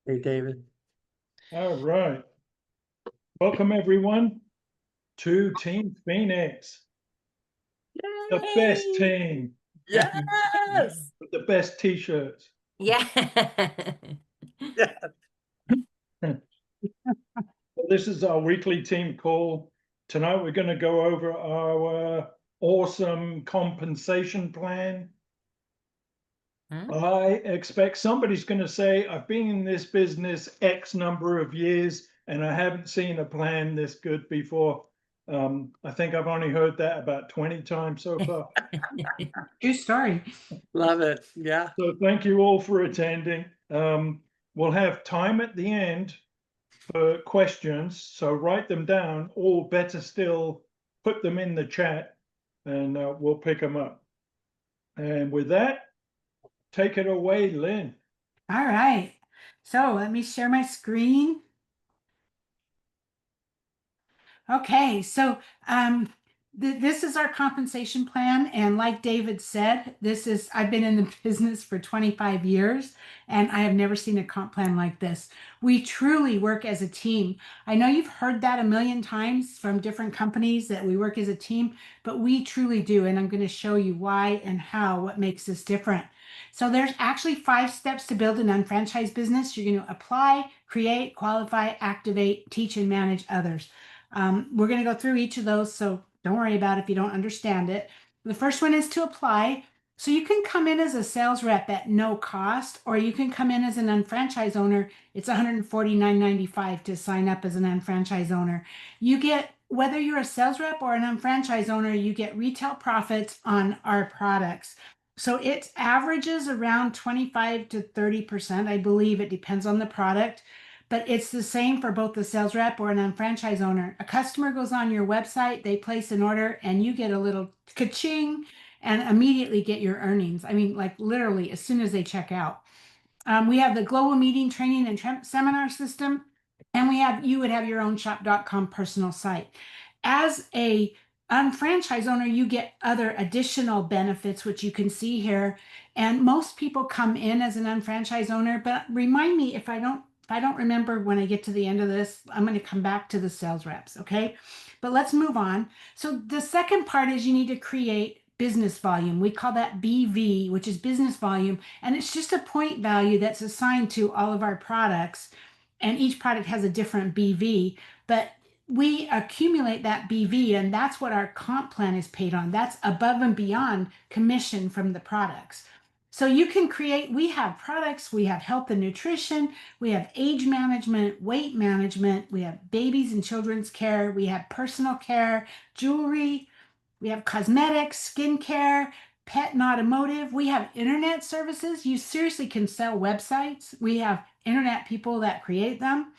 Hey, David. All right. Welcome, everyone, to Team Phoenix, the best Yay! team Yes. with the best t-shirts. Yeah. Yeah. Well, this is our weekly team call. Tonight, we're going to go over our awesome compensation plan. I expect somebody's going to say, I've been in this business X number of years and I haven't seen a plan this good before. I think I've only heard that about 20 times so far. True story. Love it. Yeah. So thank you all for attending. We'll have time at the end for questions, so write them down, or better still, put them in the chat and we'll pick them up. And with that, take it away, Lynn. All right. So let me share my screen. Okay, so this is our compensation plan, and like David said, I've been in the business for 25 years, and I have never seen a comp plan like this. We truly work as a team. I know you've heard that a million times from different companies that we work as a team, but we truly do, and I'm going to show you why and how, what makes this different. So there's actually 5 steps to build an unfranchised business. You're going to apply, create, qualify, activate, teach, and manage others. We're going to go through each of those, so don't worry about it if you don't understand it. The first one is to apply. So you can come in as a sales rep at no cost, or you can come in as an unfranchised owner. It's $149.95 to sign up as an unfranchised owner. You get, whether you're a sales rep or an unfranchised owner, you get retail profits on our products. So it averages around 25 to 30%. I believe it depends on the product, but it's the same for both the sales rep or an unfranchised owner. A customer goes on your website, they place an order, and you get a little ka-ching and immediately get your earnings. I mean, like literally as soon as they check out. We have the global meeting, training, and seminar system, and you would have your own shop.com personal site. As a unfranchised owner, you get other additional benefits, which you can see here. And most people come in as an unfranchised owner, but remind me if I don't remember when I get to the end of this, I'm going to come back to the sales reps, okay? But let's move on. So the second part is you need to create business volume. We call that BV, which is business volume, and it's just a point value that's assigned to all of our products, and each product has a different BV, but we accumulate that BV, and that's what our comp plan is paid on. That's above and beyond commission from the products. So you can create, we have products, we have health and nutrition, we have age management, weight management, we have babies and children's care, we have personal care, jewelry, we have cosmetics, skincare, pet and automotive. We have internet services. You seriously can sell websites. We have internet people that create them.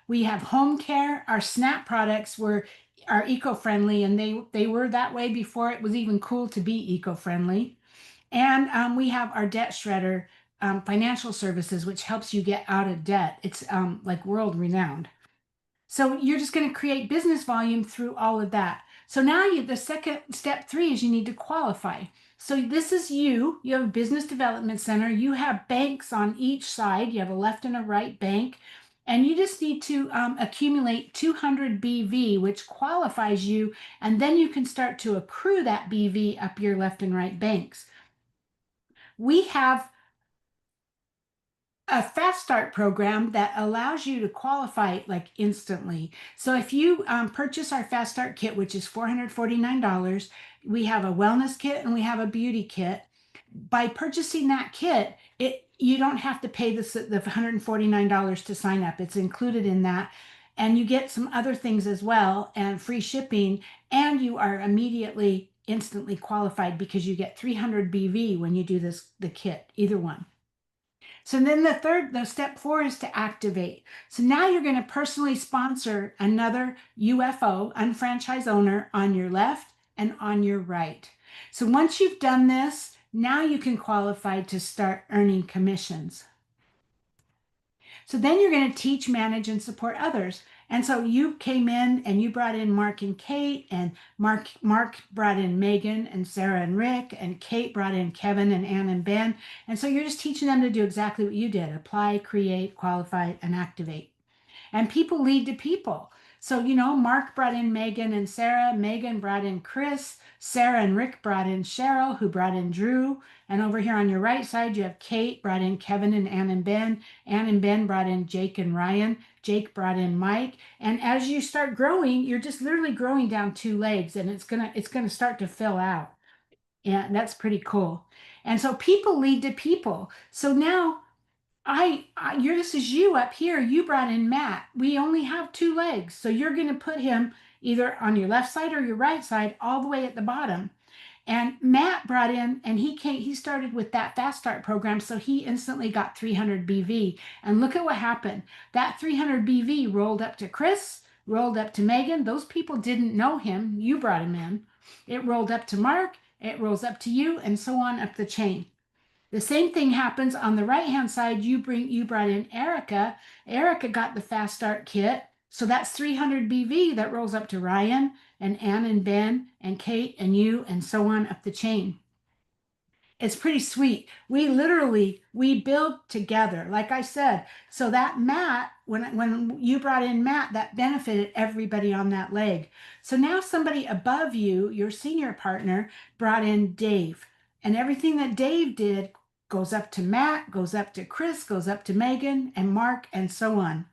We have home care. Our SNAP products are eco-friendly, and they were that way before it was even cool to be eco-friendly. And we have our debt shredder financial services, which helps you get out of debt. It's like world renowned. So you're just going to create business volume through all of that. So now the second step 3 is you need to qualify. So this is you have a business development center. You have banks on each side. You have a left and a right bank. And you just need to accumulate 200 BV, which qualifies you. And then you can start to accrue that BV up your left and right banks. We have a fast start program that allows you to qualify like instantly. So if you purchase our fast start kit, which is $449, we have a wellness kit and we have a beauty kit. By purchasing that kit, you don't have to pay the $149 to sign up. It's included in that. And you get some other things as well, and free shipping, and you are immediately instantly qualified because you get 300 BV when you do the kit, either one. So then the step 4 is to activate. So now you're going to personally sponsor another UFO, unfranchised owner, on your left and on your right. So once you've done this, now you can qualify to start earning commissions. So then you're going to teach, manage, and support others. And so you came in and you brought in Mark and Kate, and Mark brought in Megan and Sarah and Rick, and Kate brought in Kevin and Ann and Ben. And so you're just teaching them to do exactly what you did: apply, create, qualify, and activate. And people lead to people. So, Mark brought in Megan and Sarah, Megan brought in Chris, Sarah and Rick brought in Cheryl, who brought in Drew. And over here on your right side, you have Kate brought in Kevin and Ann and Ben. Ann and Ben brought in Jake and Ryan. Jake brought in Mike. And as you start growing, you're just literally growing down 2 legs, and it's gonna start to fill out. And that's pretty cool. And so people lead to people. So now this is you up here. You brought in Matt. We only have 2 legs. So you're going to put him either on your left side or your right side, all the way at the bottom. And Matt brought in, and he started with that Fast Start program. So he instantly got 300 BV. And look at what happened. That 300 BV rolled up to Chris, rolled up to Megan. Those people didn't know him. You brought him in. It rolled up to Mark. It rolls up to you, and so on up the chain. The same thing happens on the right-hand side. You brought in Erica. Erica got the Fast Start kit. So that's 300 BV that rolls up to Ryan and Ann and Ben and Kate and you, and so on up the chain. It's pretty sweet. We build together, like I said. So that Matt, when you brought in Matt, that benefited everybody on that leg. So now somebody above you, your senior partner, brought in Dave. And everything that Dave did goes up to Matt, goes up to Chris, goes up to Megan and Mark, and so on.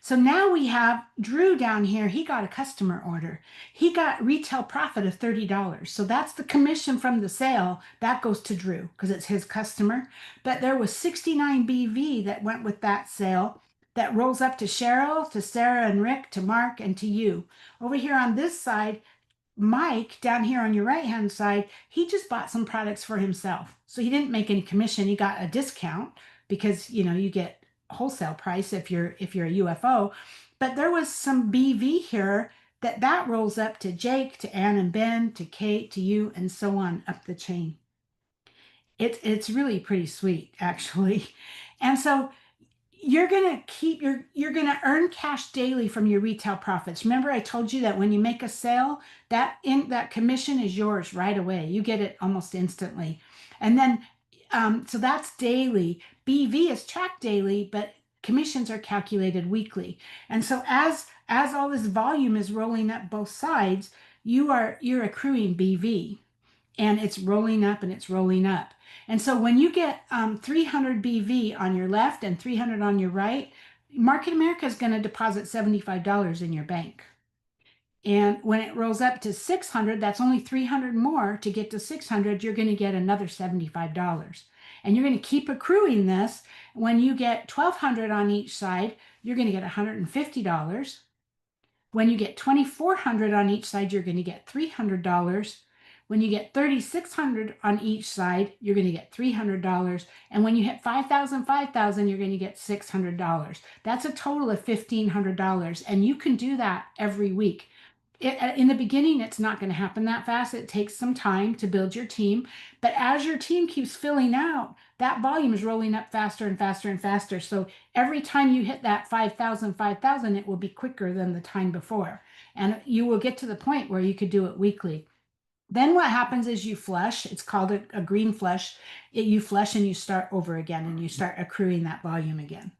So now we have Drew down here. He got a customer order. He got retail profit of $30. So that's the commission from the sale. That goes to Drew because it's his customer. But there was 69 BV that went with that sale that rolls up to Cheryl, to Sarah and Rick, to Mark, and to you. Over here on this side, Mike, down here on your right-hand side, he just bought some products for himself. So he didn't make any commission. He got a discount because, you get wholesale price if you're a UFO. But there was some BV here that rolls up to Jake, to Ann and Ben, to Kate, to you, and so on up the chain. It's really pretty sweet, actually. And so you're going to earn cash daily from your retail profits. Remember, I told you that when you make a sale, that commission is yours right away. You get it almost instantly. And then, so that's daily. BV is tracked daily, but commissions are calculated weekly. And so as all this volume is rolling up both sides, you're accruing BV. And it's rolling up and it's rolling up. And so when you get 300 BV on your left and 300 on your right, Market America is going to deposit $75 in your bank. And when it rolls up to 600, that's only 300 more. To get to 600, you're going to get another $75. And you're going to keep accruing this. When you get 1,200 on each side, you're going to get $150. When you get 2,400 on each side, you're going to get $300. When you get 3,600 on each side, you're going to get $300. And when you hit 5,000, 5,000, you're going to get $600. That's a total of $1,500. And you can do that every week. In the beginning, it's not going to happen that fast. It takes some time to build your team. But as your team keeps filling out, that volume is rolling up faster and faster and faster. So every time you hit that 5,000, 5,000, it will be quicker than the time before. And you will get to the point where you could do it weekly. Then what happens is you flush. It's called a green flush. You flush and you start over again, and you start accruing that volume again.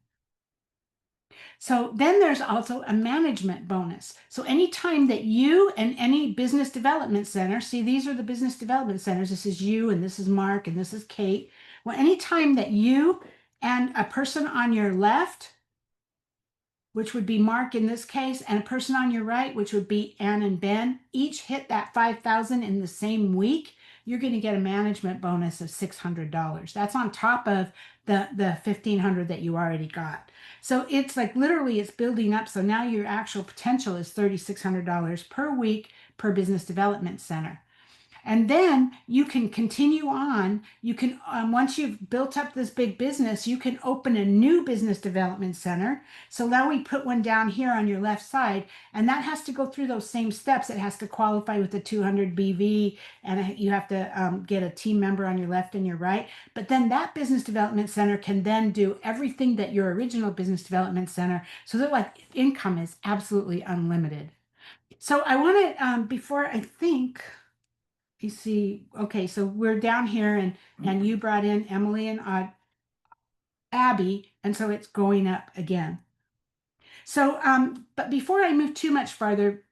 So then there's also a management bonus. So anytime that you and any business development center, see, these are the business development centers. This is you, and this is Mark, and this is Kate. Well, anytime that you and a person on your left, which would be Mark in this case, and a person on your right, which would be Ann and Ben, each hit that 5,000 in the same week, you're going to get a management bonus of $600. That's on top of the 1,500 that you already got. So it's like literally it's building up. So now your actual potential is $3,600 per week per business development center. And then you can continue on. You can, once you've built up this big business, you can open a new business development center. So now we put one down here on your left side, and that has to go through those same steps. It has to qualify with the 200 BV, and you have to get a team member on your left and your right. But then that business development center can then do everything that your original business development center, so that like income is absolutely unlimited. So I want to, before I think, you see, okay, so we're down here, and you brought in Emily and Abby, and so it's going up again. So, but before I move too much farther,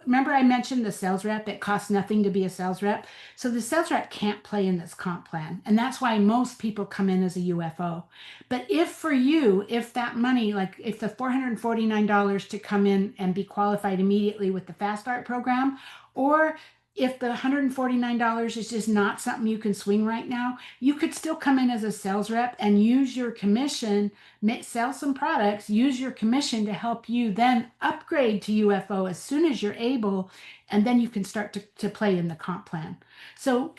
remember I mentioned the sales rep, it costs nothing to be a sales rep. So the sales rep can't play in this comp plan. And that's why most people come in as a UFO. But if for you, if that money, like if the $449 to come in and be qualified immediately with the Fast Start program, or if the $149 is just not something you can swing right now, you could still come in as a sales rep and use your commission, sell some products, use your commission to help you then upgrade to UFO as soon as you're able, and then you can start to play in the comp plan. So,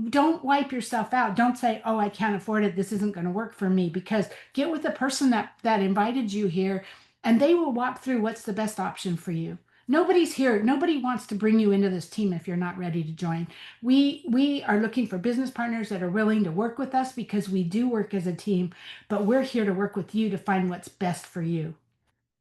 don't wipe yourself out. Don't say, oh, I can't afford it. This isn't going to work for me, because get with the person that invited you here, and they will walk through what's the best option for you. Nobody's here. Nobody wants to bring you into this team if you're not ready to join. We are looking for business partners that are willing to work with us, because we do work as a team, but we're here to work with you to find what's best for you.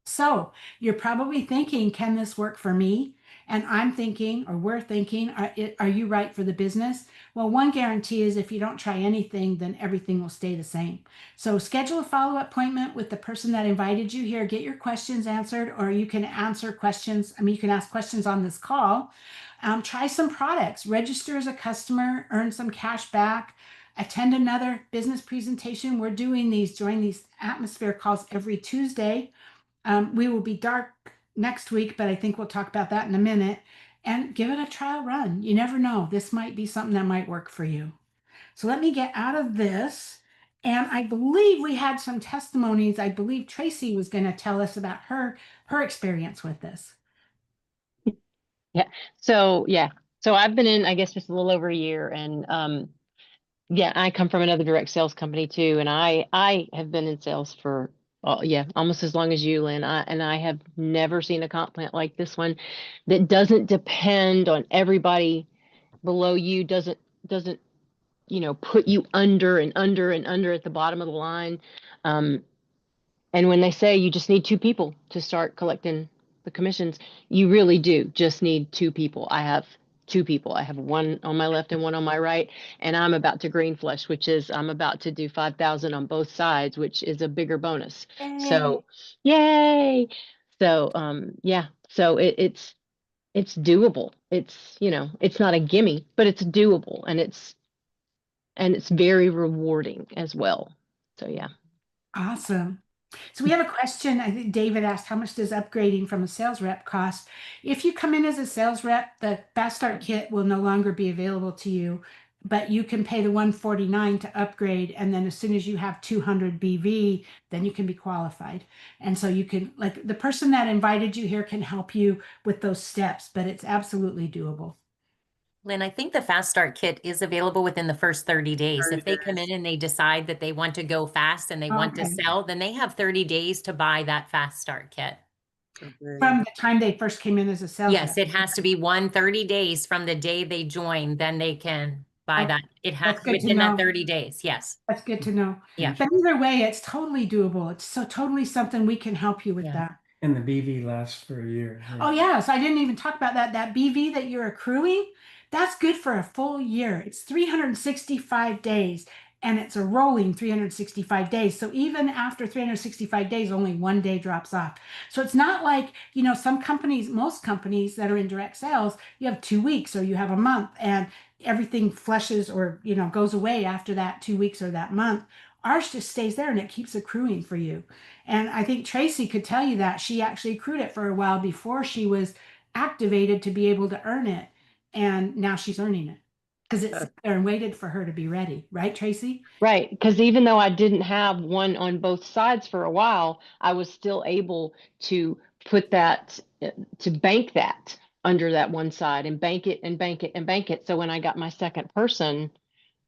So you're probably thinking, can this work for me? And I'm thinking, or we're thinking, are you right for the business? Well, one guarantee is if you don't try anything, then everything will stay the same. So schedule a follow-up appointment with the person that invited you here. Get your questions answered, or you can answer questions. I mean, you can ask questions on this call. Try some products, register as a customer, earn some cash back, attend another business presentation. We're doing join these atmosphere calls every Tuesday. We will be dark next week, but I think we'll talk about that in a minute. And give it a trial run. You never know. This might be something that might work for you. So let me get out of this. And I believe we had some testimonies. I believe Tracy was going to tell us about her experience with this. Yeah. So I've been in, I guess, just a little over a year, and I come from another direct sales company too, and I have been in sales for almost as long as you, Lynn. I have never seen a comp plan like this one that doesn't depend on everybody below you, doesn't put you under and under and under at the bottom of the line. And when they say you just need two people to start collecting the commissions, you really do just need two people. I have two people. I have one on my left and one on my right, and I'm about to green flush, which is I'm about to do 5,000 on both sides, which is a bigger bonus. So, yay! So, so it's doable. It's not a gimme, but it's doable, and it's very rewarding as well. So, yeah. Awesome. So we have a question. I think David asked, how much does upgrading from a sales rep cost? If you come in as a sales rep, the Fast Start kit will no longer be available to you, but you can pay the $149 to upgrade. And then as soon as you have 200 BV, then you can be qualified. And so you can, like, the person that invited you here can help you with those steps, but it's absolutely doable. Lynn, I think the Fast Start kit is available within the first 30 days. 30 If they come days. in and they decide that they want to go fast and they want to sell, then they have 30 days to buy that Fast Start kit. From the time they first came in as a sales Yes, rep. it has to be 30 days from the day they join, then they can buy that. It has That's good to within that know. 30 days. Yes. That's good to know. Yeah. But either way, it's totally doable. It's so totally something we can help you with Yeah. that. And the BV lasts for a year. Oh yeah, so I didn't even talk about that. That BV that you're accruing, that's good for a full year. It's 365 days, and it's a rolling 365 days. So even after 365 days, only one day drops off. So it's not like, some companies, most companies that are in direct sales, you have 2 weeks or you have a month, and everything flushes or, goes away after that 2 weeks or that month. Ours just stays there and it keeps accruing for you. And I think Tracy could tell you that she actually accrued it for a while before she was activated to be able to earn it. And now she's earning it because it's there and waited for her to be ready. Right, Tracy? Right. Because even though I didn't have one on both sides for a while, I was still able to put that, to bank that. under that one side and bank it and bank it and bank it. So when I got my second person,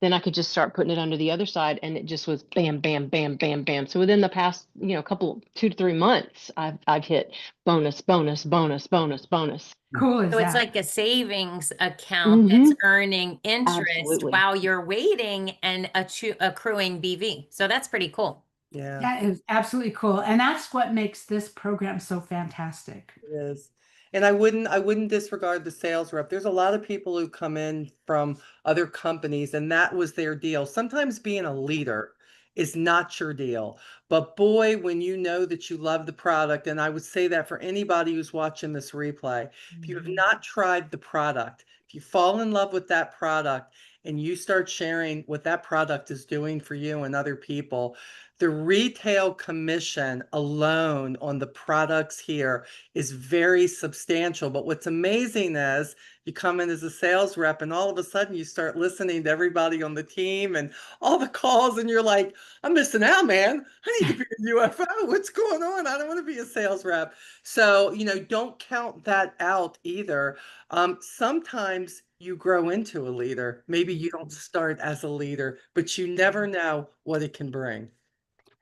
then I could just start putting it under the other side, and it just was bam, bam, bam, bam, bam. So within the past, couple 2 to 3 months, I've hit bonus, bonus, bonus, bonus, bonus. Cool is So it's that? like a savings account that's earning interest Absolutely. while you're waiting and accruing BV. So that's pretty cool. Yeah, That is absolutely cool. And that's what makes this program so fantastic. it is. And I wouldn't disregard the sales rep. There's a lot of people who come in from other companies and that was their deal. Sometimes being a leader is not your deal. But boy, when you know that you love the product, and I would say that for anybody who's watching this replay, if you have not tried the product, if you fall in love with that product and you start sharing what that product is doing for you and other people, the retail commission alone on the products here is very substantial. But what's amazing is you come in as a sales rep and all of a sudden you start listening to everybody on the team and all the calls and you're like, I'm missing out, man. I need to be a UFO. What's going on? I don't want to be a sales rep. So, don't count that out either. Sometimes you grow into a leader. Maybe you don't start as a leader, but you never know what it can bring.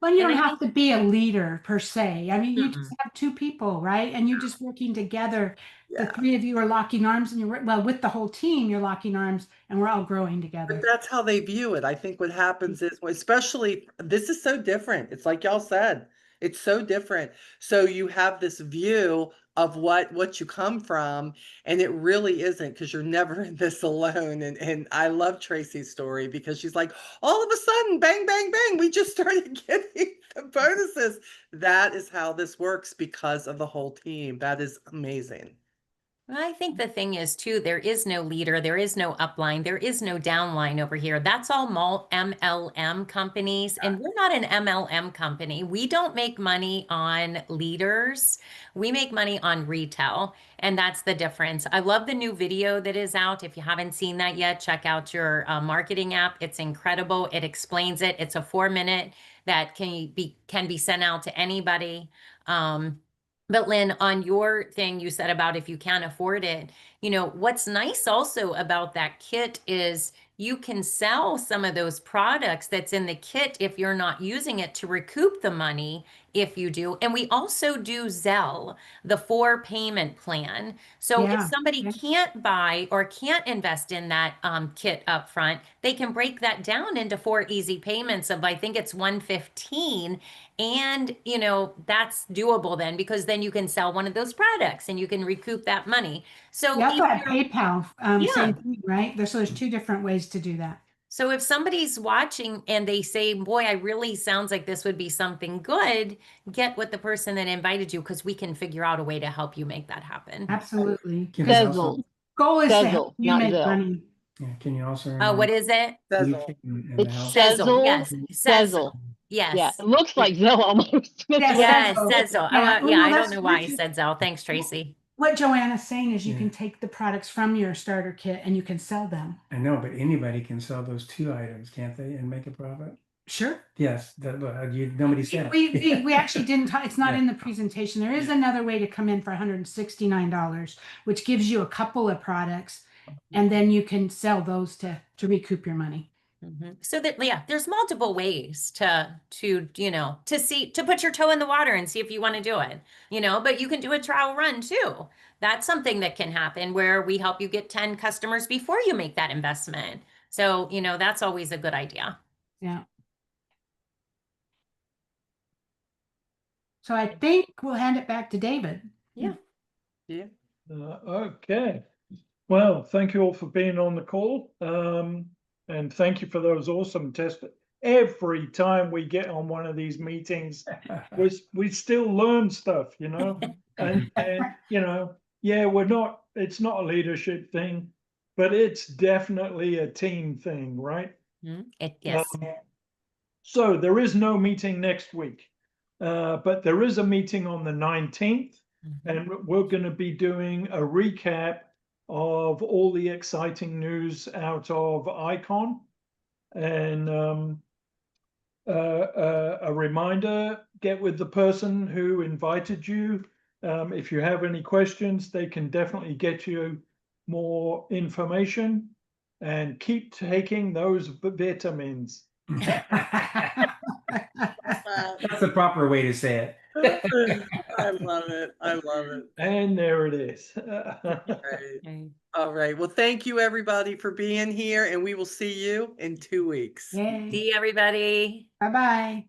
Well, you And don't I have to be a leader per se. I mean, you just Mm-mm. have two people, right? And you're just working together. The Yeah. three of you are locking arms, and well, with the whole team, you're locking arms, and we're all growing But together. that's how they view it. I think what happens is, especially, this is so different. It's like y'all said, it's so different. So you have this view of what you come from, and it really isn't, because you're never in this alone. And I love Tracy's story because she's like, all of a sudden, bang, bang, bang, we just started getting the bonuses. That is how this works because of the whole team. That is amazing. Well, I think the thing is too, there is no leader, there is no upline, there is no downline over here. That's all MLM companies, and we're not an MLM company. We don't make money on leaders. We make money on retail, and that's the difference. I love the new video that is out. If you haven't seen that yet, check out your marketing app. It's incredible. It explains it. It's a 4-minute that can be sent out to anybody. But Lynn, on your thing, you said about if you can't afford it, what's nice also about that kit is you can sell some of those products that's in the kit if you're not using it to recoup the money if you do. And we also do Zelle, the 4 payment plan. So if Yeah. somebody can't buy or can't invest in that kit up front, they can break that down into 4 easy payments of, I think it's $115. And, that's doable then, because then you can sell one of those products and you can recoup that money. So You also if have you're- PayPal, Yeah. same thing, right? There's 2 different ways to do that. So if somebody's watching and they say, boy, I really sounds like this would be something good, get with the person that invited you, because we can figure out a way to help you make that happen. Absolutely. Can you Sezzle. also, Goal is to Sezzle, help you not make Zelle. money. can you also Oh, what remind is it? Sezzle. UK and It's help? Sezzle. Yes. Sezzle. Yes. Yeah, it looks like Zelle almost. Yes, Yes, Sezzle. Sezzle. Yeah. Oh, yeah, Well, I don't that's know why I what said Zelle. Thanks, Tracy. What Joanna's saying is you Yeah. can take the products from your starter kit and you can sell them. I know, but anybody can sell those 2 items, can't they, and make a profit? Sure. Yes, nobody said. We actually didn't talk, it's not Yeah. in the presentation. There is another way to come in for $169, which gives you a couple of products, and then you can sell those to recoup your money. So that, yeah, there's multiple ways to put your toe in the water and see if you want to do it, but you can do a trial run too. That's something that can happen where we help you get 10 customers before you make that investment. So, that's always a good idea. Yeah. So I think we'll hand it back to David. Yeah. Yeah. Okay. Well, thank you all for being on the call. And thank you for those awesome tests. Every time we get on one of these meetings, we still learn stuff, and yeah, it's not a leadership thing, but it's definitely a team thing, right? Yes. So there is no meeting next week, but there is a meeting on the 19th, and we're going to be doing a recap of all the exciting news out of Icon, and a reminder: get with the person who invited you If you have any questions, they can definitely get you more information, and keep taking those vitamins. That's the proper way to say it. I love it. I love it. And there it is. Right. All right. Well, thank you everybody for being here, and we will see you in 2 weeks. Yay. See everybody. Bye-bye.